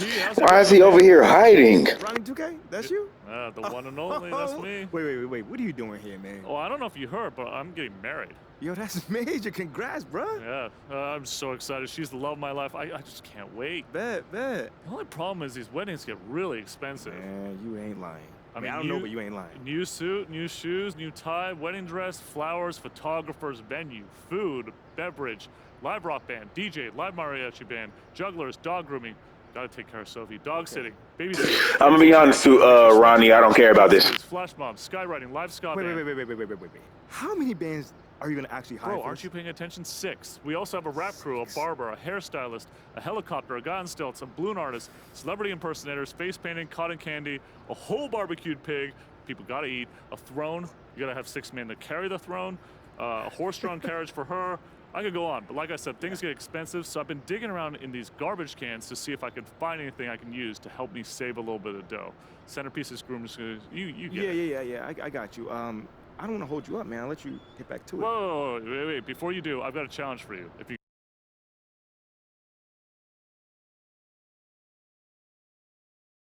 P, how's it Why is he going, over man? here hiding? Ronnie 2K, that's you? The one and only, that's me. Wait. What are you doing here, man? Oh, I don't know if you heard, but I'm getting married. Yo, that's major. Congrats, bro. Yeah, I'm so excited. She's the love of my life. I just can't wait. Bet. The only problem is these weddings get really expensive. Man, you ain't lying. I mean, I don't new, know, but you ain't lying. New suit, new shoes, new tie, wedding dress, flowers, photographers, venue, food, beverage, live rock band, DJ, live mariachi band, jugglers, dog grooming. Gotta take care of Sophie. Dog sitting, babysitting. I'm gonna be honest to Ronnie. I don't care about this. Flash mob, skywriting, live ska band. Wait. How many bands are you gonna actually hire? Bro, aren't you paying attention? 6. We also have a rap crew, a barber, a hairstylist, a helicopter, a guy on stilts, some balloon artists, celebrity impersonators, face painting, cotton candy, a whole barbecued pig. People gotta eat. A throne. You gotta have 6 men to carry the throne. A horse-drawn carriage for her. I could go on, but like I said, things get expensive, so I've been digging around in these garbage cans to see if I can find anything I can use to help me save a little bit of dough. Centerpieces, grooms, you get it. Yeah. I got you. I don't want to hold you up, man. I'll let you get back to it. Whoa, wait. Before you do, I've got a challenge for you.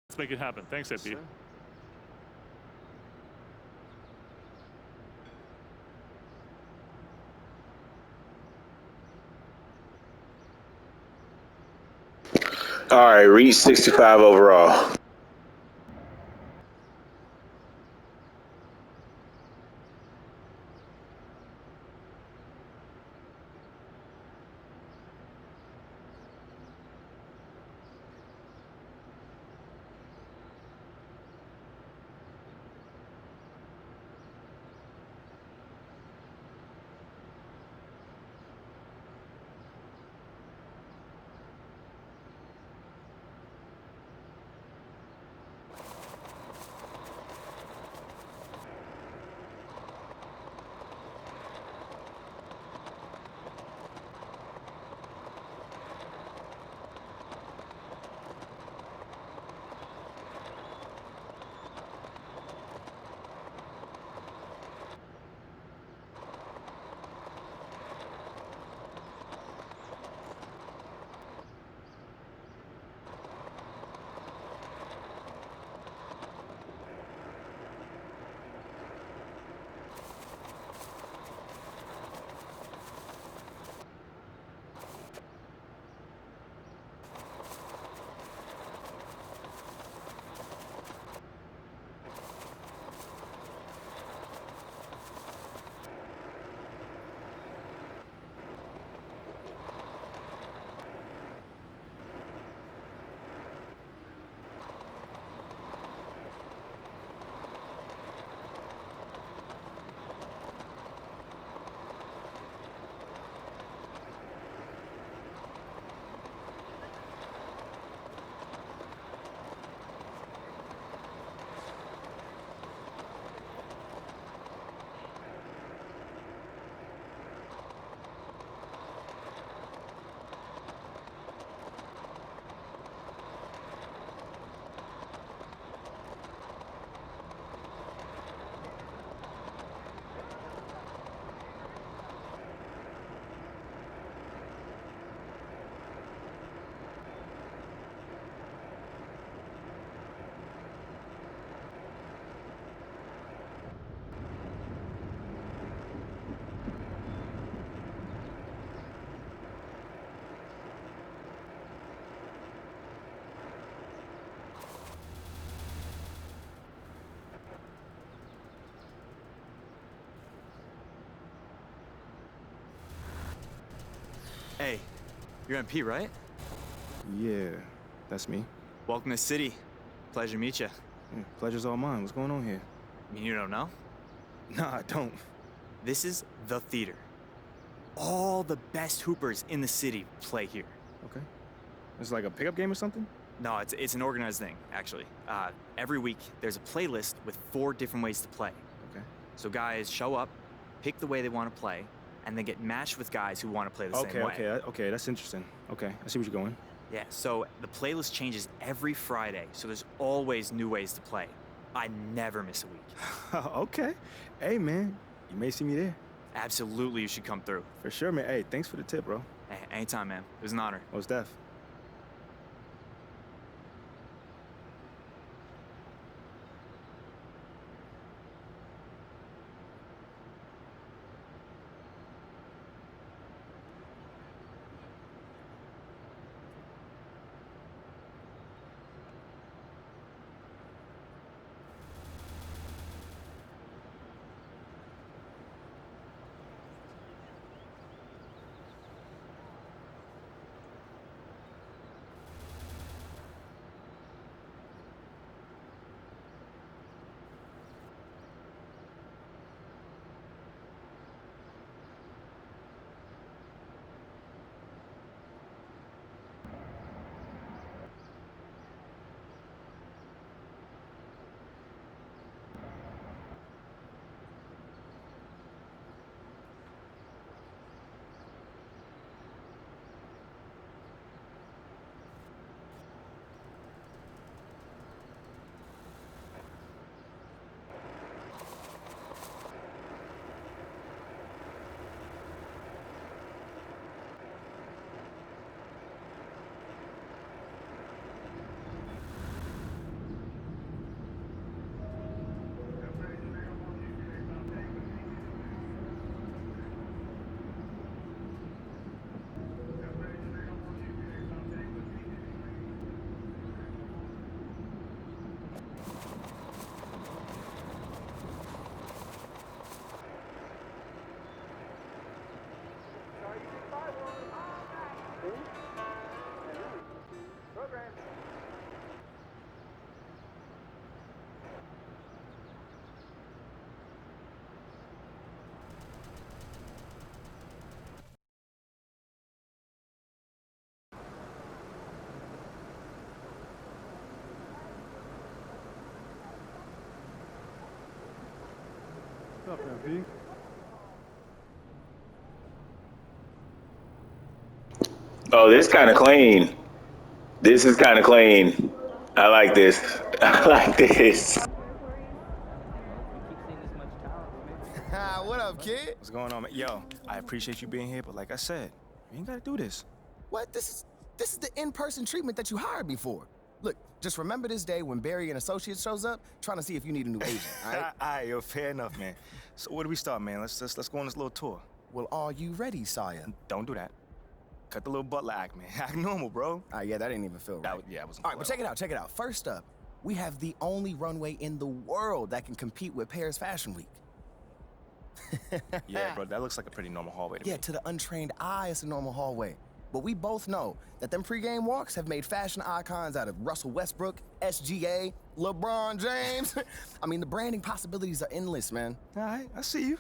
Let's make it happen. Thanks, AP. Sure. All right, reach 65 overall. Hey, you're MP, right? Yeah, that's me. Welcome to the city. Pleasure to meet you. Yeah, pleasure's all mine. What's going on here? I mean, you don't know? Nah, I don't. This is the theater. All the best hoopers in the city play here. Okay. It's like a pickup game or something? No, it's an organized thing, actually. Every week, there's a playlist with 4 different ways to play. Okay. So guys show up, pick the way they want to play, and then get matched with guys who want to play the same way. Okay, that's interesting. Okay, I see where you're going. Yeah, so the playlist changes every Friday, so there's always new ways to play. I never miss a week. Okay. Hey, man, you may see me there. Absolutely, you should come through. For sure, man. Hey, thanks for the tip, bro. Hey, anytime, man. It was an honor. Most def. What's up, MP? Oh, this kind of clean. This is kind of clean. I like this. I like this. What up, kid? What's going on, man? Yo, I appreciate you being here, but like I said, you ain't gotta do this. What? This is the in-person treatment that you hired me for. Look, just remember this day when Barry and Associates shows up, trying to see if you need a new agent, all right? All right, yo, fair enough, man. So where do we start, man? Let's go on this little tour. Well, are you ready, Sire? Don't do that. Cut the little butler act, man. Act normal, bro. Yeah, that didn't even feel right. Yeah, it wasn't. All right, but check it out. First up, we have the only runway in the world that can compete with Paris Fashion Week. Yeah, bro, that looks like a pretty normal hallway to me. Yeah, to the untrained eye, it's a normal hallway. But we both know that them pregame walks have made fashion icons out of Russell Westbrook, SGA, LeBron James. I mean, the branding possibilities are endless, man. All right, I see you.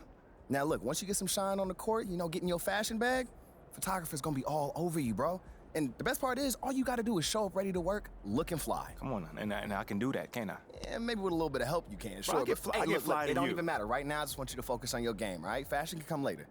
Now look, once you get some shine on the court, you know, getting your fashion bag, photographer's gonna be all over you, bro. And the best part is, all you gotta do is show up ready to work, looking fly. Come on, and I can do that, can't I? Yeah, maybe with a little bit of help you can, sure. I get but, fly- I get fly it to don't you. even matter. Right now, I just want you to focus on your game, all right? Fashion can come later.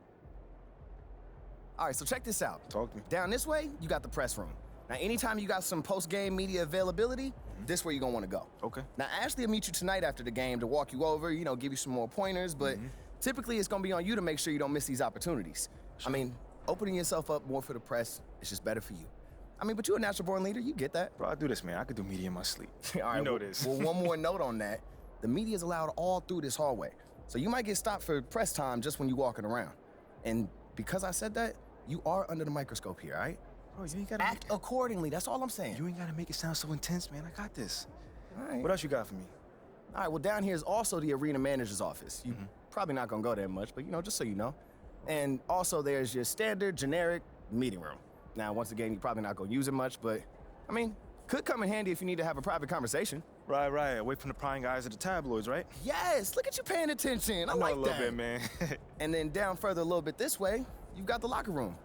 All right, so check this out. Talk to me. Down this way, you got the press room. Now, anytime you got some post-game media availability, this where you're gonna wanna go. Okay. Now, Ashley will meet you tonight after the game to walk you over, you know, give you some more pointers, but typically it's gonna be on you to make sure you don't miss these opportunities. I mean, opening yourself up more for the press is just better for you. I mean, but you're a natural-born leader, you get that. Bro, I do this, man. I could do media in my sleep. All right, you know well, this. Well, one more note on that. The media is allowed all through this hallway. So you might get stopped for press time just when you're walking around. And because I said that, you are under the microscope here, all right? Bro, you ain't gotta Act accordingly, that's all I'm saying. You ain't gotta make it sound so intense, man. I got this. All right. What else you got for me? All right, well, down here is also the arena manager's office. You're probably not gonna go there much, but, you know, just so you know. And also there's your standard, generic meeting room. Now, once again, you're probably not gonna use it much, but, I mean, could come in handy if you need to have a private conversation. Right. Away from the prying eyes of the tabloids, right? Yes, look at you paying attention. I know like a little that. bit, man. And then down further a little bit this way, you've got the locker room.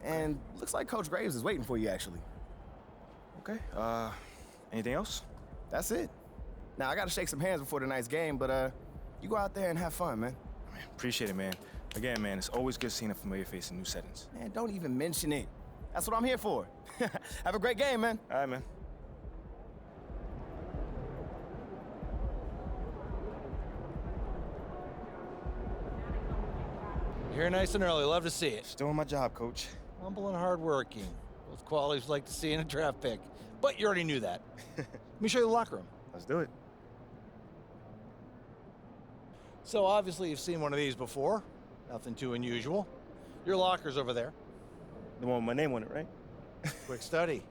And looks like Coach Graves is waiting for you, actually. Okay. Anything else? That's it. Now, I gotta shake some hands before tonight's game, but you go out there and have fun, man. Man, appreciate it, man. Again, man, it's always good seeing a familiar face in new settings. Man, don't even mention it. That's what I'm here for. Have a great game, man. All right, man. Here nice and early. Love to see it. Just doing my job, Coach. Humble and hardworking. Those qualities we like to see in a draft pick. But you already knew that. Let me show you the locker room. Let's do it. So obviously you've seen one of these before. Nothing too unusual. Your locker's over there. The one with my name on it, right? Quick study.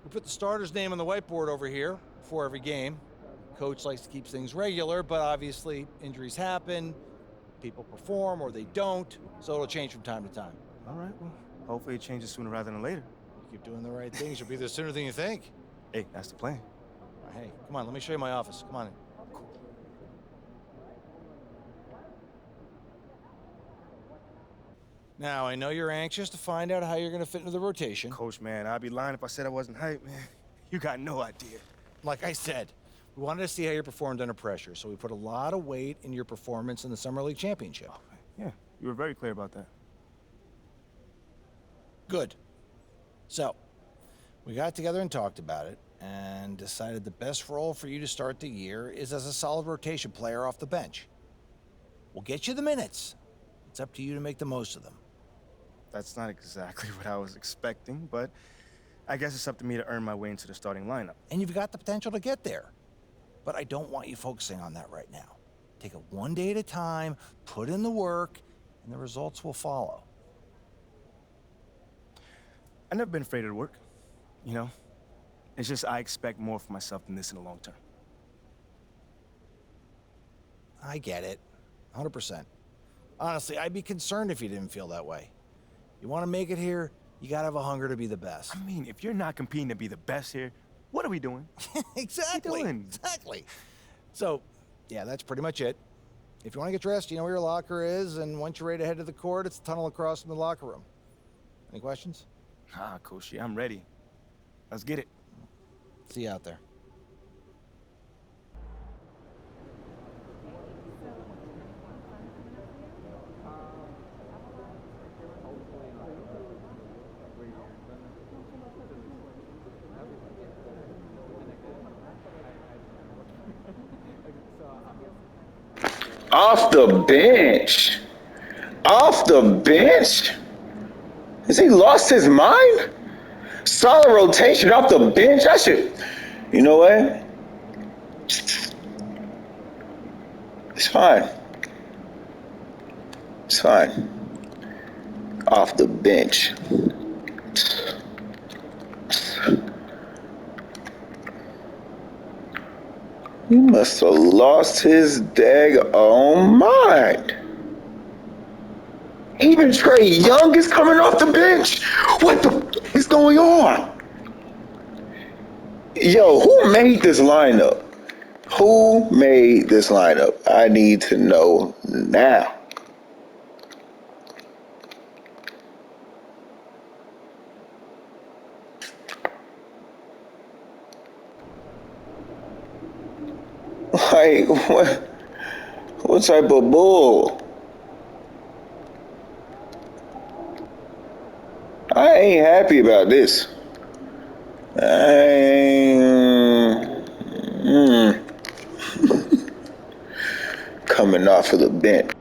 We put the starter's name on the whiteboard over here before every game. Coach likes to keep things regular, but obviously injuries happen, people perform or they don't, so it'll change from time to time. All right, well, hopefully it changes sooner rather than later. You keep doing the right things, you'll be there sooner than you think. Hey, that's the plan. Hey, come on, let me show you my office. Come on in. Now, I know you're anxious to find out how you're going to fit into the rotation. Coach, man, I'd be lying if I said I wasn't hyped, man. You got no idea. Like I said, we wanted to see how you performed under pressure, so we put a lot of weight in your performance in the Summer League Championship. Yeah, you were very clear about that. Good. So, we got together and talked about it, and decided the best role for you to start the year is as a solid rotation player off the bench. We'll get you the minutes. It's up to you to make the most of them. That's not exactly what I was expecting, but I guess it's up to me to earn my way into the starting lineup. And you've got the potential to get there. But I don't want you focusing on that right now. Take it one day at a time, put in the work, and the results will follow. I've never been afraid of the work, you know? It's just I expect more for myself than this in the long term. I get it, 100%. Honestly, I'd be concerned if you didn't feel that way. You want to make it here, you gotta have a hunger to be the best. I mean, if you're not competing to be the best here, what are we doing? Exactly. What are you doing? Exactly. So, yeah, that's pretty much it. If you want to get dressed, you know where your locker is, and once you're ready to head to the court, it's the tunnel across from the locker room. Any questions? Coach, I'm ready. Let's get it. See you out there. Off the bench. Off the bench? Has he lost his mind? Solid rotation off the bench. I should. You know what? It's fine. It's fine. Off the bench. He must have lost his daggone mind. Even Trey Young is coming off the bench. What the is going on? Yo, who made this lineup? Who made this lineup? I need to know now. Like, what type of bull? I ain't happy about this. Coming off of the bench.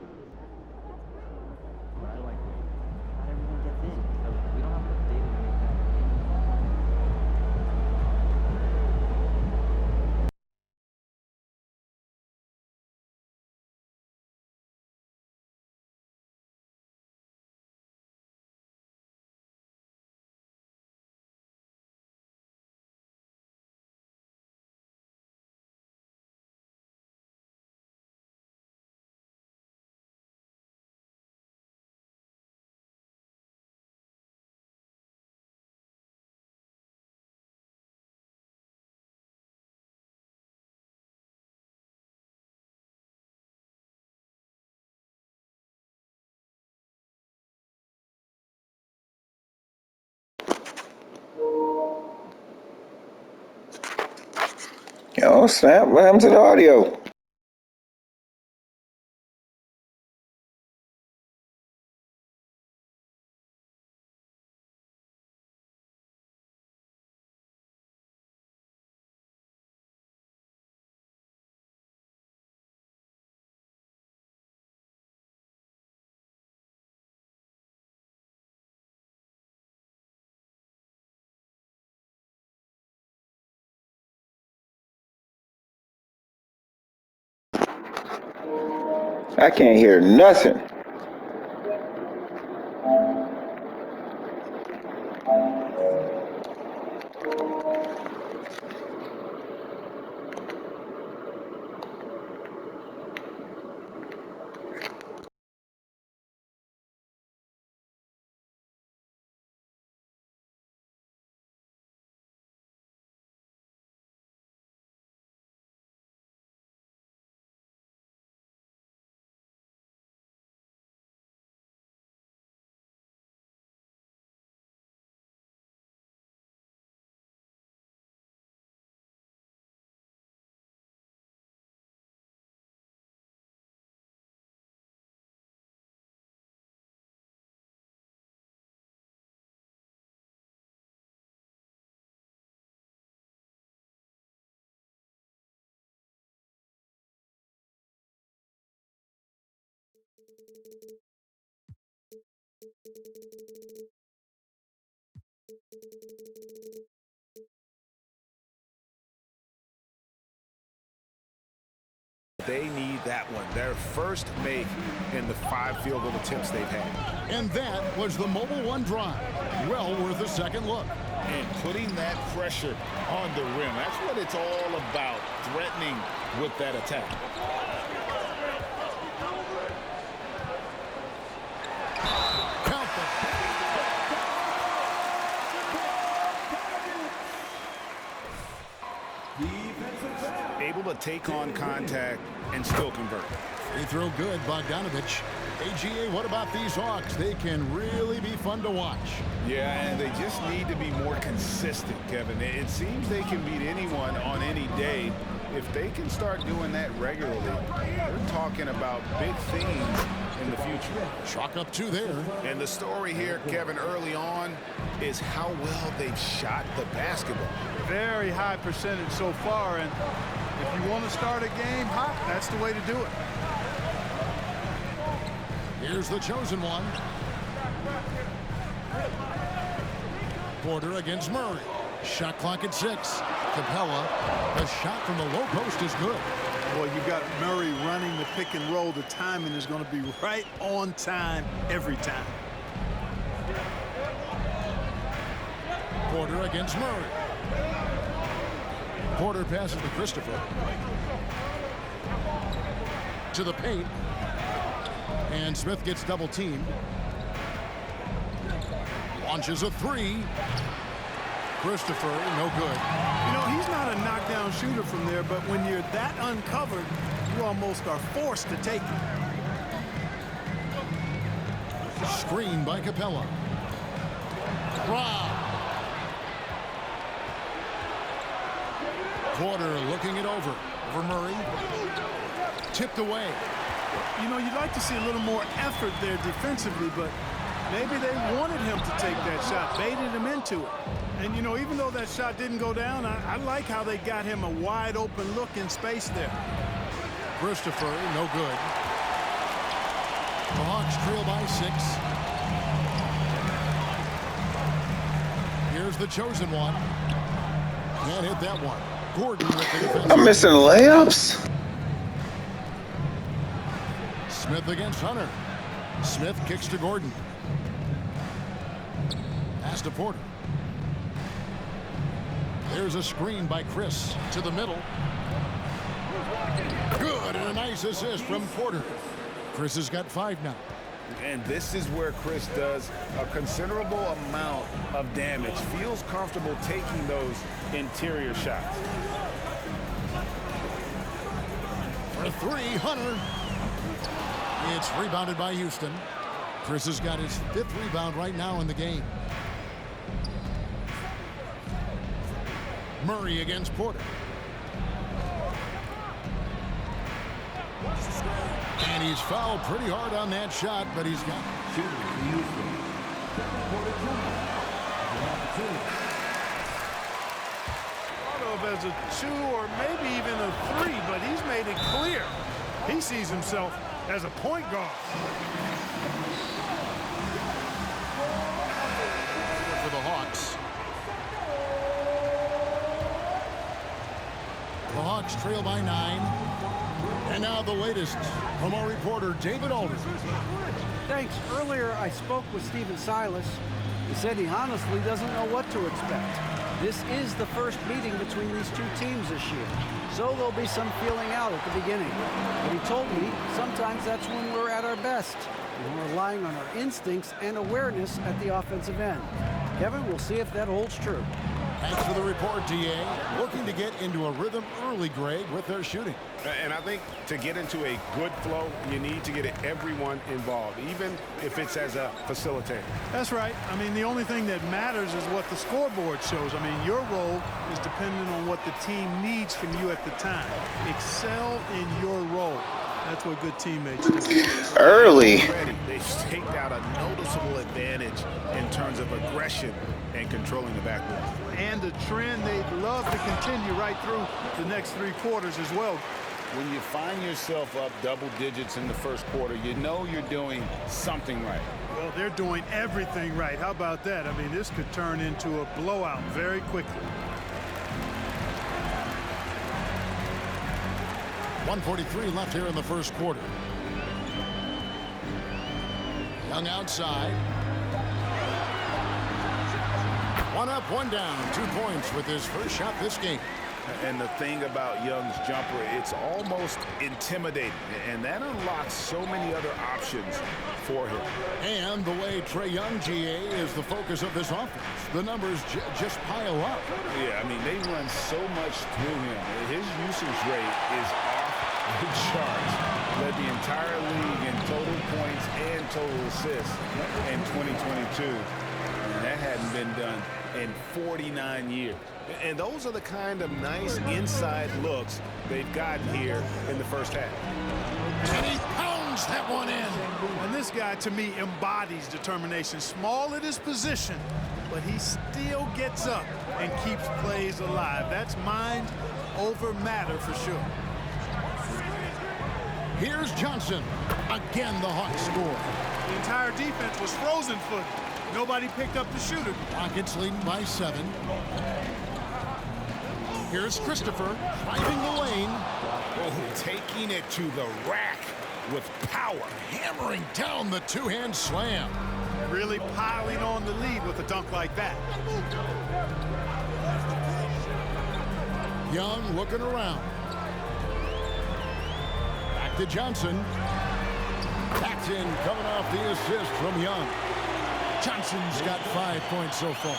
Oh snap, what happened to the audio? I can't hear nothing. They need that one, their first make in the 5 field goal attempts they've had. And that was the Mobile One drive. Well worth a second look. And putting that pressure on the rim, that's what it's all about, threatening with that attack. Count them. Able to take on contact and still convert. Free throw good, Bogdanovich. AGA, what about these Hawks? They can really be fun to watch. Yeah, and they just need to be more consistent, Kevin. It seems they can beat anyone on any day. If they can start doing that regularly, we're talking about big things in the future. Chalk up 2 there. And the story here, Kevin, early on is how well they've shot the basketball. Very high percentage so far, and if you want to start a game hot, that's the way to do it. Here's the chosen one. Porter against Murray. Shot clock at 6. Capella, the shot from the low post is good. Boy, you got Murray running the pick and roll. The timing is going to be right on time every time. Porter against Murray. Porter passes to Christopher. To the paint. And Smith gets double teamed. Launches a 3. Christopher, no good. You know, he's not a knockdown shooter from there, but when you're that uncovered, you almost are forced to take it. Screen by Capella. Wow. Porter looking it over Murray. Tipped away. You know, you'd like to see a little more effort there defensively, but maybe they wanted him to take that shot, baited him into it. And, you know, even though that shot didn't go down, I like how they got him a wide open look in space there. Christopher, no good. The Hawks trail by 6. Here's the chosen one. Can't hit that one. Gordon with the defense. I'm missing layups. Smith against Hunter. Smith kicks to Gordon. Pass to Porter. There's a screen by Chris to the middle. Good, and a nice assist from Porter. Chris has got 5 now. And this is where Chris does a considerable amount of damage. Feels comfortable taking those interior shots. For 3, Hunter. It's rebounded by Houston. Chris has got his 5th rebound right now in the game. Murray against Porter. And he's fouled pretty hard on that shot, but he's got Thought of as a 2 or maybe even a 3, but he's made it clear he sees himself as a point guard. for the Hawks. The Hawks trail by 9. And now the latest from our reporter, David Aldridge. Thanks. Earlier, I spoke with Stephen Silas. He said he honestly doesn't know what to expect. This is the first meeting between these two teams this year, so there'll be some feeling out at the beginning. But he told me sometimes that's when we're at our best, and we're relying on our instincts and awareness at the offensive end. Kevin, we'll see if that holds true. Thanks for the report, DA. Looking to get into a rhythm early, Greg, with their shooting. And I think to get into a good flow, you need to get everyone involved, even if it's as a facilitator. That's right. I mean, the only thing that matters is what the scoreboard shows. I mean, your role is dependent on what the team needs from you at the time. Excel in your role. That's what good teammates do. Early. They've staked out a noticeable advantage in terms of aggression and controlling the backboard. And a trend they'd love to continue right through the next 3 quarters as well. When you find yourself up double digits in the first quarter, you know you're doing something right. Well, they're doing everything right. How about that? I mean, this could turn into a blowout very quickly. 1:43 left here in the first quarter. Young outside. 1 up, 1 down. 2 points with his first shot this game. And the thing about Young's jumper, it's almost intimidating, and that unlocks so many other options for him. And the way Trae Young, GA, is the focus of this offense. The numbers just pile up. Yeah, I mean, they run so much through him. His usage rate is off the charts. Led the entire league in total points and total assists in 2022. And that hadn't been done in 49 years. And those are the kind of nice inside looks they've gotten here in the first half. And he pounds that one in. And this guy, to me, embodies determination. Small at his position, but he still gets up and keeps plays alive. That's mind over matter for sure. Here's Johnson. Again, the Hawks score. The entire defense was frozen footed. Nobody picked up the shooter. Rockets leading by 7. Here's Christopher driving the lane. Oh, taking it to the rack with power. Hammering down the two-hand slam. Really piling on the lead with a dunk like that. Young looking around. Back to Johnson. Backed in, coming off the assist from Young. Johnson's got 5 points so far.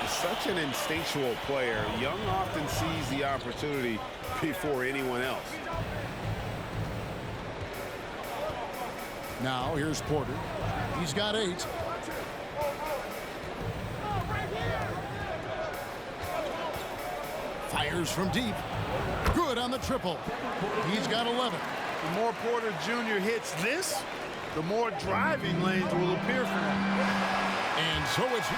Such an instinctual player. Young often sees the opportunity before anyone else. Now here's Porter. He's got 8. Fires from deep. Good on the triple. He's got 11. The more Porter Jr. hits this, the more driving lanes will appear for him. And so it's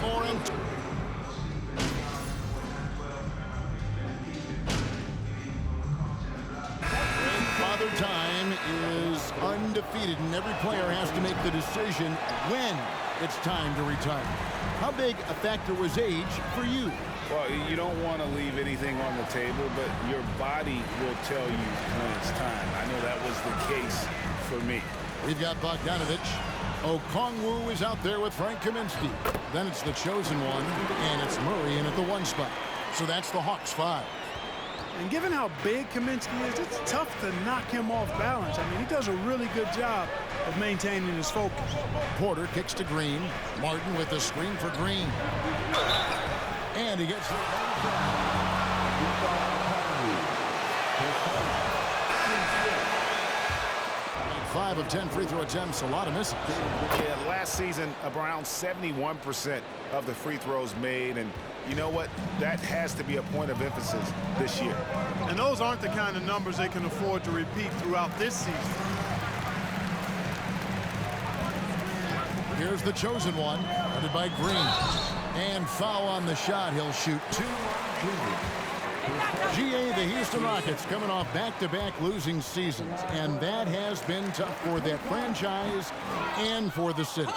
more in. Father Time is undefeated, and every player has to make the decision when it's time to retire. How big a factor was age for you? Well, you don't want to leave anything on the table, but your body will tell you when it's time. I know that was the case for me. We've got Bogdanovich. Okongwu is out there with Frank Kaminsky. Then it's the chosen one, and it's Murray in at the 1 spot. So that's the Hawks 5. And given how big Kaminsky is, it's tough to knock him off balance. I mean, he does a really good job of maintaining his focus. Porter kicks to Green. Martin with the screen for Green. And he gets it. 5 of 10 free throw attempts, a lot of misses. Yeah, last season, around 71% of the free throws made. And you know what? That has to be a point of emphasis this year. And those aren't the kind of numbers they can afford to repeat throughout this season. Here's the chosen one, headed by Green. And foul on the shot. He'll shoot 2. GA, the Houston Rockets coming off back-to-back losing seasons, and that has been tough for that franchise and for the city.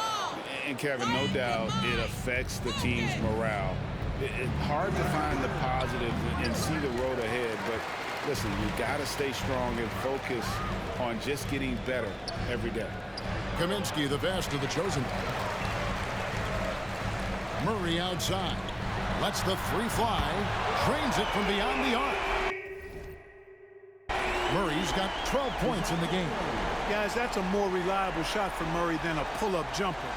And Kevin, no doubt it affects the team's morale. It's hard to find the positive and see the road ahead, but listen, you got to stay strong and focus on just getting better every day. Kaminsky, the best of the chosen. Murray outside. Lets the 3 fly. Trains it from beyond the arc. Murray's got 12 points in the game. Guys, that's a more reliable shot for Murray than a pull-up jumper.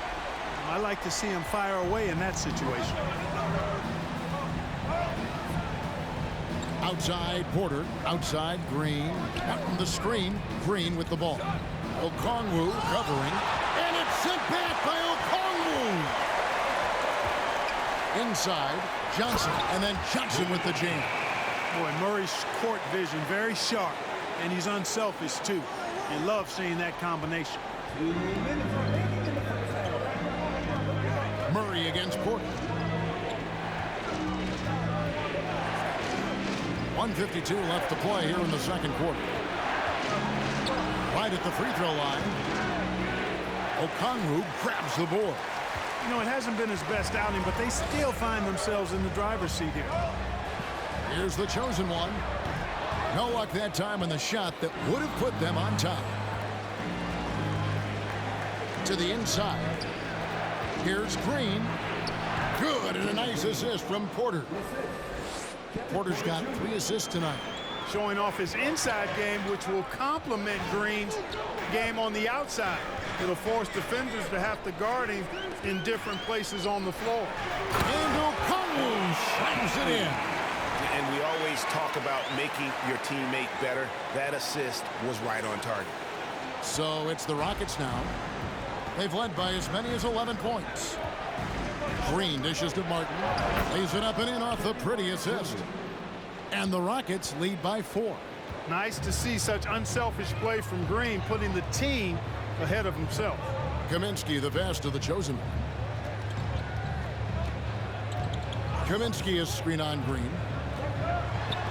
I like to see him fire away in that situation. Outside Porter. Outside Green. Out from the screen. Green with the ball. Okongwu covering. And it's sent back by Okongwu. Inside, Johnson, and then Johnson with the jam. Boy, Murray's court vision very sharp, and he's unselfish too. You love seeing that combination. Murray against Porter. 1:52 left to play here in the second quarter. Right at the free throw line. Okongwu grabs the board. You know, it hasn't been his best outing, but they still find themselves in the driver's seat here. Here's the chosen one. No luck that time on the shot that would have put them on top. To the inside. Here's Green. Good, and a nice assist from Porter. Porter's got 3 assists tonight. Showing off his inside game, which will complement Green's game on the outside. It'll force defenders to have to guard him in different places on the floor. And Okongwu slams it in. And we always talk about making your teammate better. That assist was right on target. So it's the Rockets now. They've led by as many as 11 points. Green dishes to Martin. Lays it up and in off the pretty assist. And the Rockets lead by 4. Nice to see such unselfish play from Green, putting the team ahead of himself. Kaminsky, the best of the chosen one. Kaminsky is screen on Green.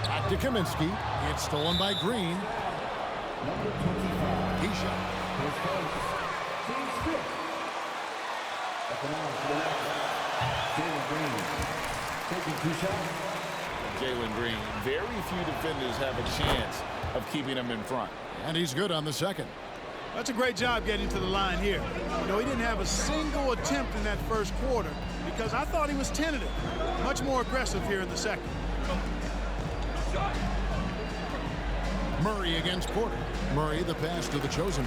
Back to Kaminsky. It's stolen by Green. Keisha. Jalen Green, very few defenders have a chance of keeping him in front. And he's good on the second. That's a great job getting to the line here. You know, he didn't have a single attempt in that first quarter because I thought he was tentative. Much more aggressive here in the second. Murray against Porter. Murray the pass to the chosen.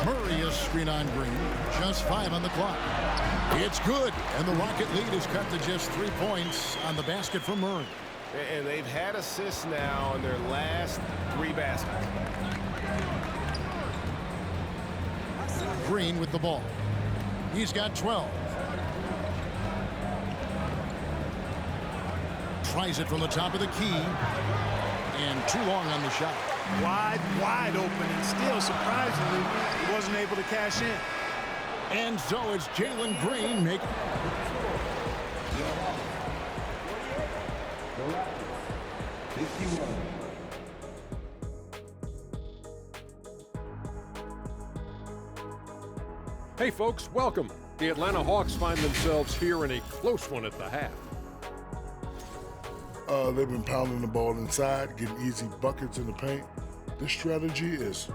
Murray is screen on Green. Just 5 on the clock. It's good, and the Rocket lead is cut to just 3 points on the basket from Murray. And they've had assists now in their last 3 baskets. Green with the ball. He's got 12. Tries it from the top of the key. And too long on the shot. Wide open, and still, surprisingly, he wasn't able to cash in. And so it's Jalen Green making. Hey folks, welcome. The Atlanta Hawks find themselves here in a close one at the half. They've been pounding the ball inside, getting easy buckets in the paint. This strategy is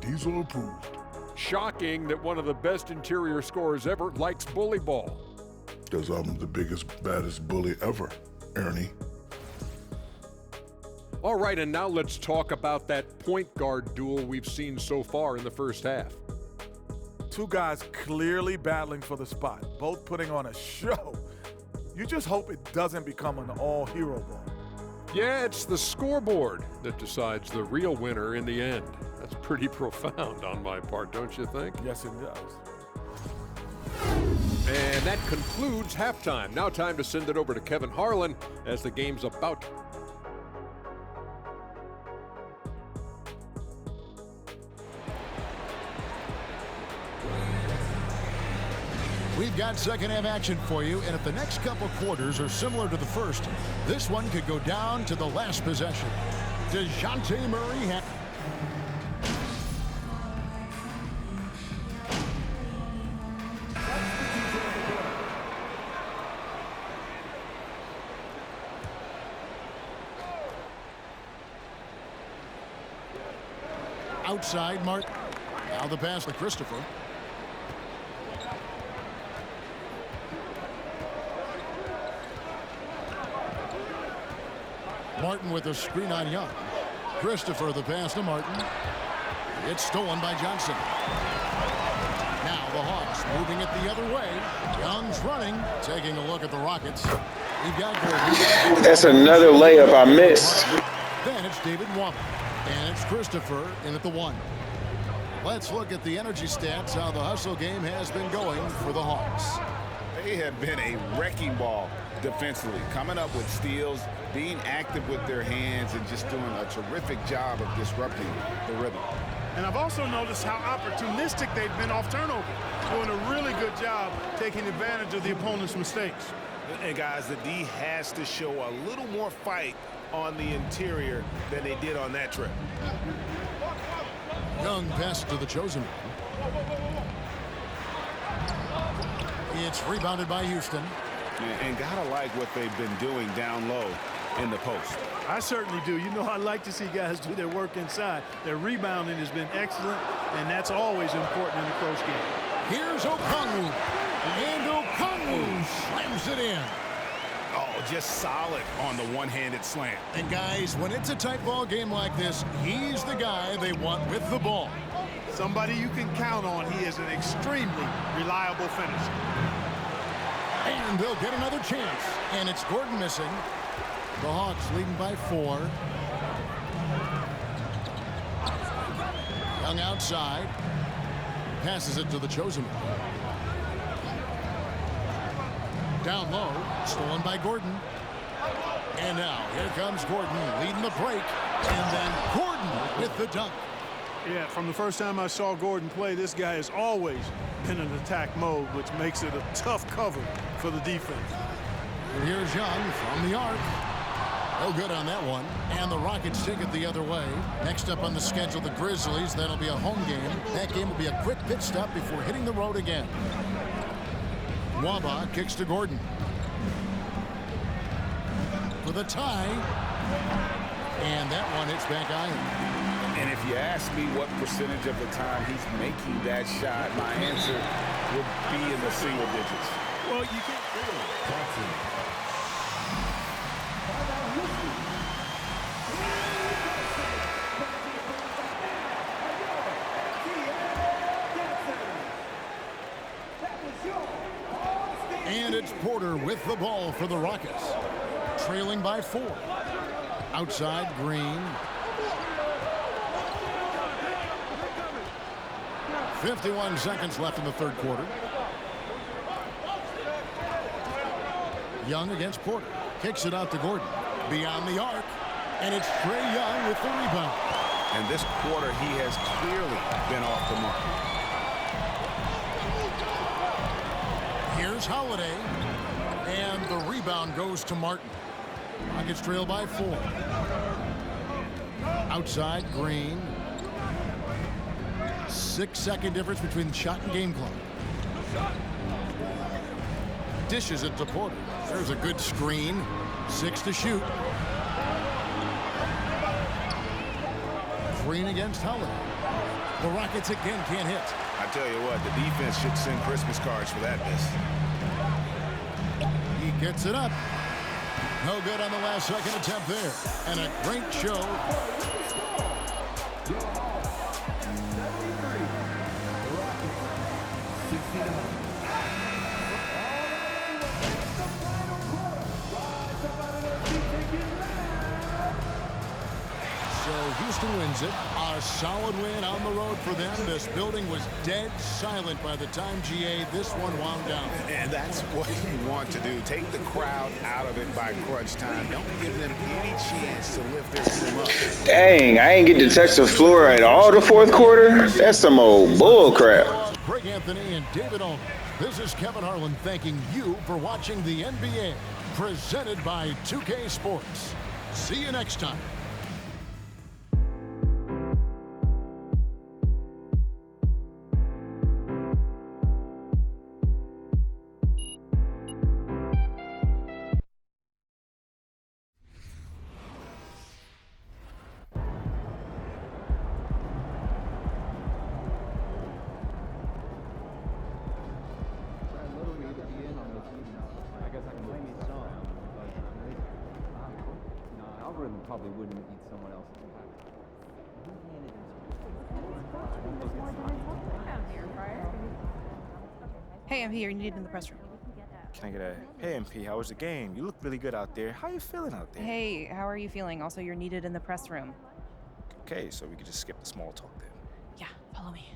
Diesel approved. Shocking that one of the best interior scorers ever likes bully ball. Because I'm the biggest, baddest bully ever, Ernie. All right, and now let's talk about that point guard duel we've seen so far in the first half. Two guys clearly battling for the spot, both putting on a show. You just hope it doesn't become an all-hero ball. Yeah, it's the scoreboard that decides the real winner in the end. That's pretty profound on my part, don't you think? Yes, it does. And that concludes halftime. Now time to send it over to Kevin Harlan as the game's about to. We've got second half action for you, and if the next couple quarters are similar to the first, this one could go down to the last possession. DeJounte Murray outside Martin. Now the pass to Christopher. Martin with a screen on Young. Christopher the pass to Martin. It's stolen by Johnson. Now the Hawks moving it the other way. Young's running, taking a look at the Rockets. We've got Gordon. That's another layup I missed. Then it's David Womack. And it's Christopher in at the 1. Let's look at the energy stats, how the hustle game has been going for the Hawks. They have been a wrecking ball defensively, coming up with steals, being active with their hands, and just doing a terrific job of disrupting the rhythm. And I've also noticed how opportunistic they've been off turnover, doing a really good job taking advantage of the opponent's mistakes. And guys, the D has to show a little more fight on the interior than they did on that trip. Young pass to the chosen one. It's rebounded by Houston. And gotta like what they've been doing down low in the post. I certainly do. You know, I like to see guys do their work inside. Their rebounding has been excellent, and that's always important in a close game. Here's Okongwu, and Okongwu slams it in. Oh, just solid on the one-handed slam. And guys, when it's a tight ball game like this, he's the guy they want with the ball. Somebody you can count on. He is an extremely reliable finisher. And they'll get another chance. And it's Gordon missing. The Hawks leading by 4. Young outside. Passes it to the chosen one. Down low. Stolen by Gordon. And now here comes Gordon leading the break. And then Gordon with the dunk. Yeah, from the first time I saw Gordon play, this guy has always been in attack mode, which makes it a tough cover for the defense. And here's Young from the arc. No good on that one. And the Rockets take it the other way. Next up on the schedule, the Grizzlies. That'll be a home game. That game will be a quick pit stop before hitting the road again. Waba kicks to Gordon. For the tie. And that one hits back iron. And if you ask me what percentage of the time he's making that shot, my answer would be in the single digits. Well, you can't. And it's Porter with the ball for the Rockets. Trailing by 4. Outside, Green. 51 seconds left in the third quarter. Young against Porter. Kicks it out to Gordon. Beyond the arc. And it's Trae Young with the rebound. And this quarter, he has clearly been off the mark. Here's Holiday. And the rebound goes to Martin. Rockets trail by 4. Outside, Green. 6-second difference between the shot and game clock. Dishes it to Porter. There's a good screen. 6 to shoot. Green against Holiday. The Rockets again can't hit. I tell you what, the defense should send Christmas cards for that miss. He gets it up. No good on the last second attempt there. And a great show. So Houston wins it. A solid win on the road for them. This building was dead silent by the time this one wound down. And that's what you want to do. Take the crowd out of it by crunch time. Don't give them any chance to lift their team up. Dang, I ain't get to touch the floor at all the fourth quarter? That's some old bull crap. Greg Anthony and David Olney. This is Kevin Harlan thanking you for watching the NBA, presented by 2K Sports. See you next time. Probably wouldn't eat someone else's Hey, MP, you're needed in the press room. Can I get a, hey MP, how was the game? You look really good out there. How you feeling out there? Hey, how are you feeling? Also, you're needed in the press room. Okay, so we could just skip the small talk then. Yeah, follow me.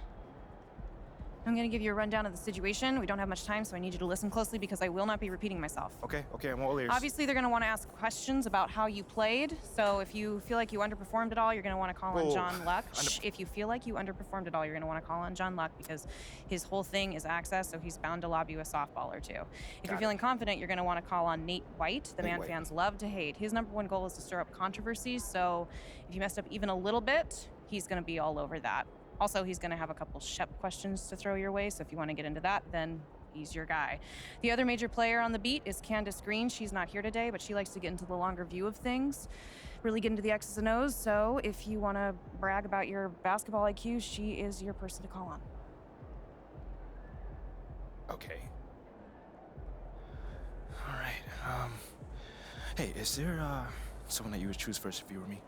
I'm gonna give you a rundown of the situation. We don't have much time, so I need you to listen closely because I will not be repeating myself. Okay, I'm all ears. Obviously, they're gonna want to ask questions about how you played. So if you feel like you underperformed at all, you're gonna want to call on John Luck. If you feel like you underperformed at all, you're gonna want to call on John Luck because his whole thing is access, so he's bound to lob you a softball or two. If you're feeling confident, you're gonna want to call on Nate White, the man fans love to hate. His #1 goal is to stir up controversies, so if you messed up even a little bit, he's gonna be all over that. Also, he's going to have a couple Shep questions to throw your way, so if you want to get into that, then he's your guy. The other major player on the beat is Candace Green. She's not here today, but she likes to get into the longer view of things, really get into the X's and O's, so if you want to brag about your basketball IQ, she is your person to call on. Okay. All right. Hey, is there someone that you would choose first if you were me?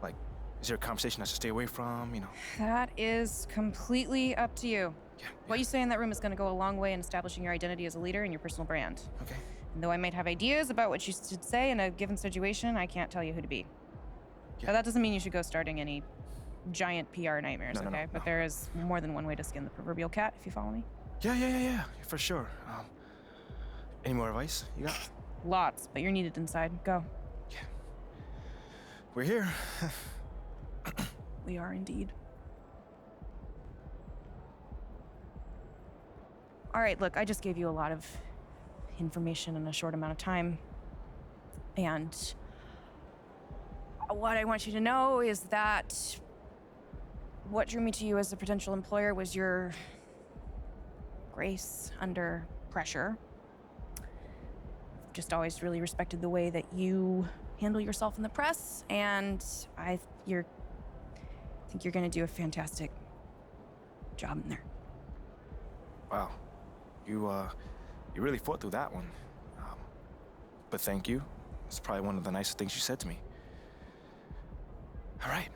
Like, is there a conversation I should stay away from, you know? That is completely up to you. Yeah. What you say in that room is going to go a long way in establishing your identity as a leader and your personal brand. Okay. And though I might have ideas about what you should say in a given situation, I can't tell you who to be. Yeah. But that doesn't mean you should go starting any giant PR nightmares, No, okay? But there is more than one way to skin the proverbial cat, if you follow me. Yeah, for sure. Any more advice you got? Lots, but you're needed inside. Go. We're here. We are indeed. All right, look, I just gave you a lot of information in a short amount of time. And what I want you to know is that what drew me to you as a potential employer was your grace under pressure. Just always really respected the way that you handle yourself in the press, and I think you're gonna do a fantastic job in there. Wow, you really fought through that one. But thank you. It's probably one of the nicest things you said to me. All right.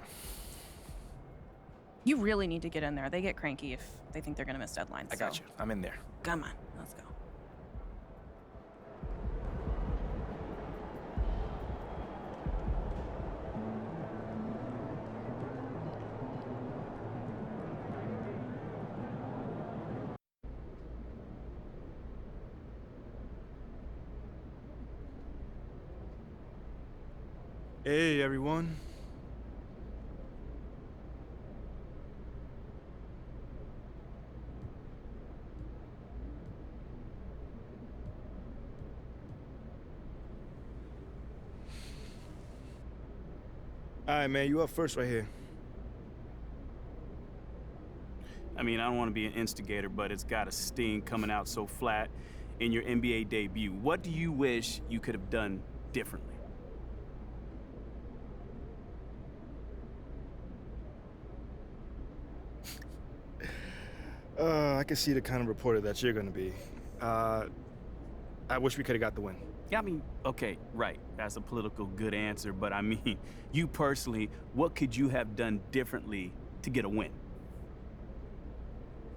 You really need to get in there. They get cranky if they think they're gonna miss deadlines. I got you. I'm in there. Come on, let's go. Hey, everyone. All right, man, you up first right here. I mean, I don't want to be an instigator, but it's got a sting coming out so flat in your NBA debut. What do you wish you could have done differently? I can see the kind of reporter that you're gonna be. I wish we could have got the win. Yeah, I mean, okay, right. That's a political good answer, but I mean, you personally, what could you have done differently to get a win?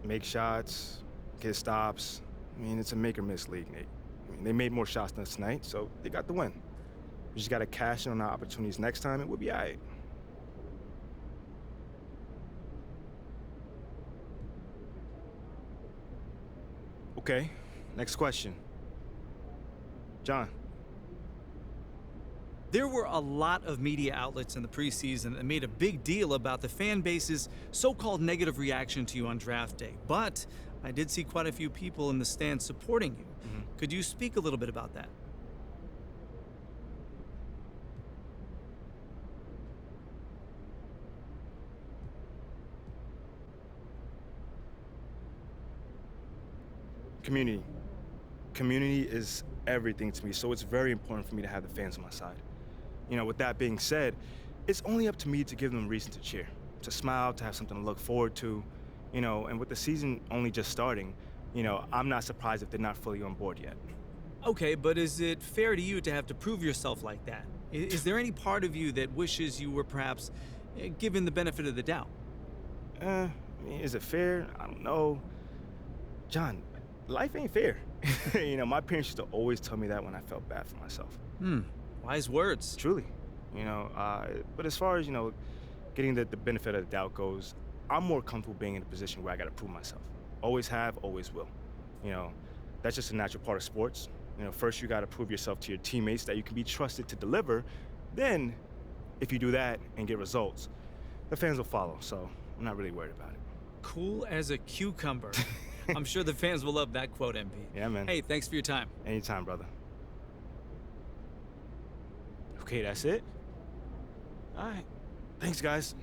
Make shots, get stops. I mean, it's a make-or-miss league, Nate. I mean, they made more shots than us tonight, so they got the win. We just gotta cash in on our opportunities next time, and we'll be all right. Okay, next question. John. There were a lot of media outlets in the preseason that made a big deal about the fan base's so-called negative reaction to you on draft day, but I did see quite a few people in the stands supporting you. Could you speak a little bit about that? Community. Community is everything to me, so it's very important for me to have the fans on my side. You know, with that being said, it's only up to me to give them a reason to cheer, to smile, to have something to look forward to, you know, and with the season only just starting, you know, I'm not surprised if they're not fully on board yet. Okay, but is it fair to you to have to prove yourself like that? Is there any part of you that wishes you were perhaps given the benefit of the doubt? I mean, is it fair? I don't know. John, life ain't fair. You know, my parents used to always tell me that when I felt bad for myself. Wise words. Truly. You know, but as far as, you know, getting the benefit of the doubt goes, I'm more comfortable being in a position where I gotta prove myself. Always have, always will. You know, that's just a natural part of sports. You know, first you gotta prove yourself to your teammates that you can be trusted to deliver. Then, if you do that and get results, the fans will follow, so I'm not really worried about it. Cool as a cucumber. I'm sure the fans will love that quote, MP. Yeah, man. Hey, thanks for your time. Anytime, brother. Okay, that's it? All right. Thanks, guys.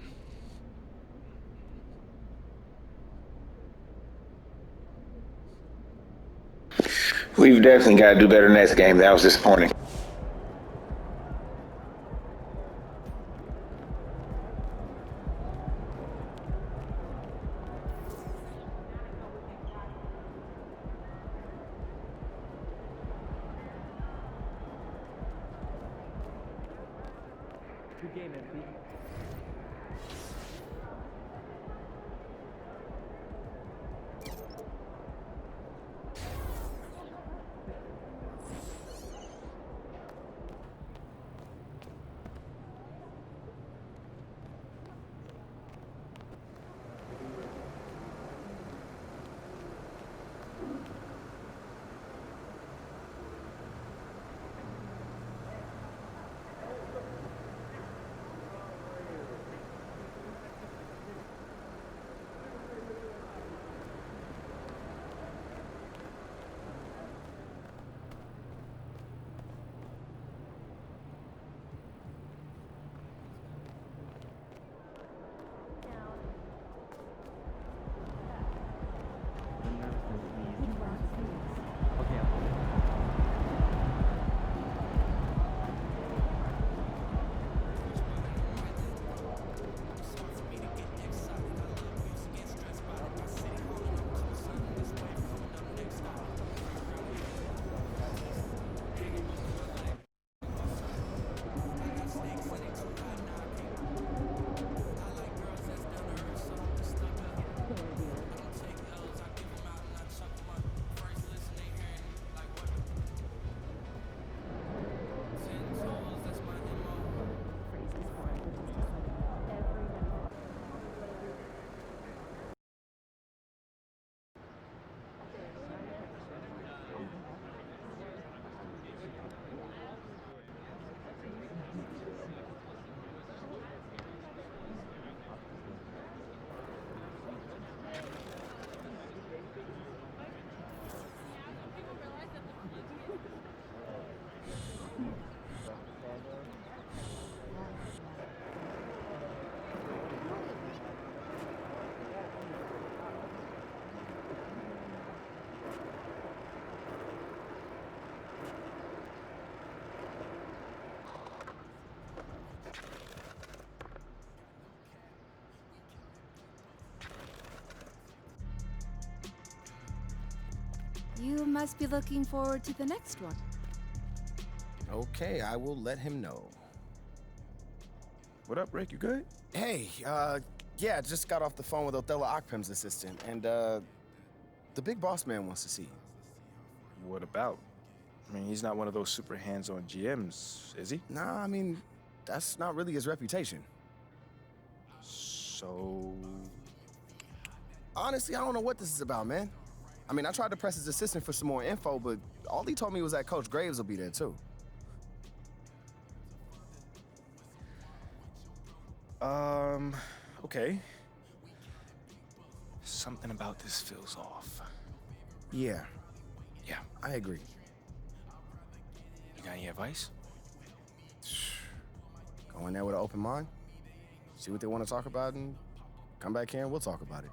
We've definitely got to do better next game. That was disappointing. Good game, MP. You must be looking forward to the next one. Okay, I will let him know. What up, Rick? You good? Hey, yeah, just got off the phone with Othello Akpem's assistant, and, the big boss man wants to see you. What about? I mean, he's not one of those super hands-on GMs, is he? Nah, I mean, that's not really his reputation. So... Honestly, I don't know what this is about, man. I mean, I tried to press his assistant for some more info, but all he told me was that Coach Graves will be there, too. Okay. Something about this feels off. Yeah. Yeah. I agree. You got any advice? Go in there with an open mind, see what they want to talk about, and come back here and we'll talk about it.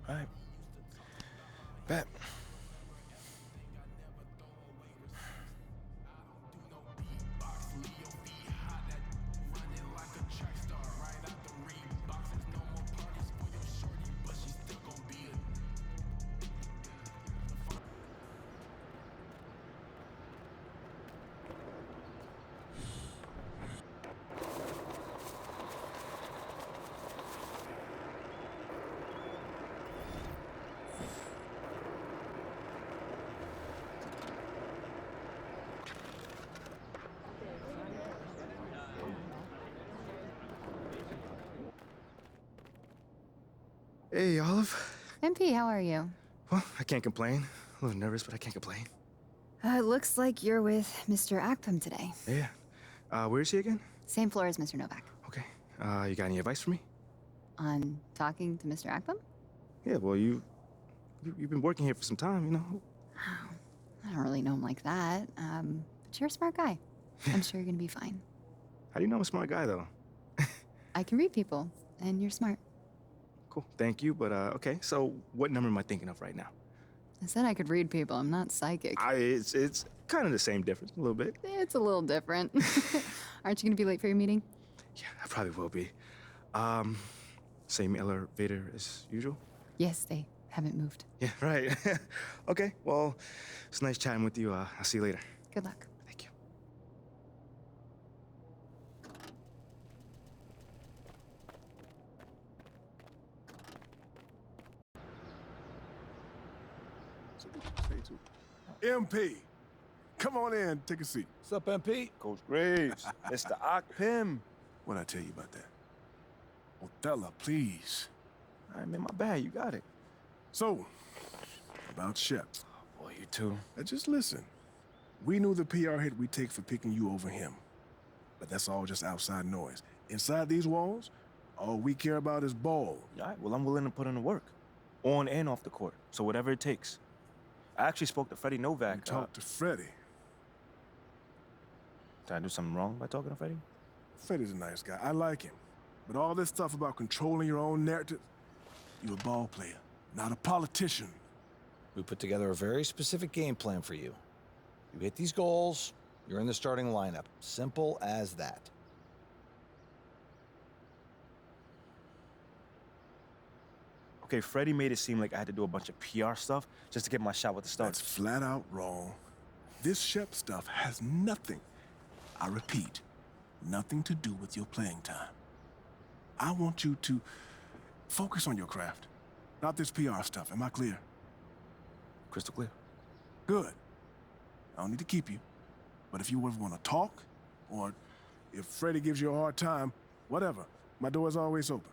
All right. Bet. Hey, Olive. MP, how are you? Well, I can't complain. A little nervous, but I can't complain. It looks like you're with Mr. Akpem today. Yeah. Where is he again? Same floor as Mr. Novak. Okay. You got any advice for me? On talking to Mr. Akpem? Yeah, well, you've been working here for some time, you know. Oh, I don't really know him like that. But you're a smart guy. I'm sure you're gonna be fine. How do you know I'm a smart guy, though? I can read people, and you're smart. Cool. Thank you, but okay. So, what number am I thinking of right now? I said I could read people. I'm not psychic. It's kind of the same difference, a little bit. It's a little different. Aren't you gonna be late for your meeting? Yeah, I probably will be. Same elevator as usual? Yes, they haven't moved. Yeah, right. Okay, well, it's nice chatting with you. I'll see you later. Good luck. Thank you. MP, come on in, take a seat. What's up, MP? Coach Graves, Mr. Akpem. What'd I tell you about that? Othello, please. All right, man, my bad. You got it. So, about Shep. Boy, you too. Just listen. We knew the PR hit we'd take for picking you over him. But that's all just outside noise. Inside these walls, all we care about is ball. All right, well, I'm willing to put in the work. On and off the court. So whatever it takes. I actually spoke to Freddie Novak. You talked to Freddie? Did I do something wrong by talking to Freddie? Freddie's a nice guy. I like him. But all this stuff about controlling your own narrative, you're a ball player, not a politician. We put together a very specific game plan for you. You hit these goals, you're in the starting lineup. Simple as that. Okay, Freddie made it seem like I had to do a bunch of PR stuff just to get my shot with the Stars. That's flat out wrong. This Shep stuff has nothing, I repeat, nothing to do with your playing time. I want you to focus on your craft, not this PR stuff. Am I clear? Crystal clear. Good. I don't need to keep you. But if you ever want to talk, or if Freddie gives you a hard time, whatever, my door is always open.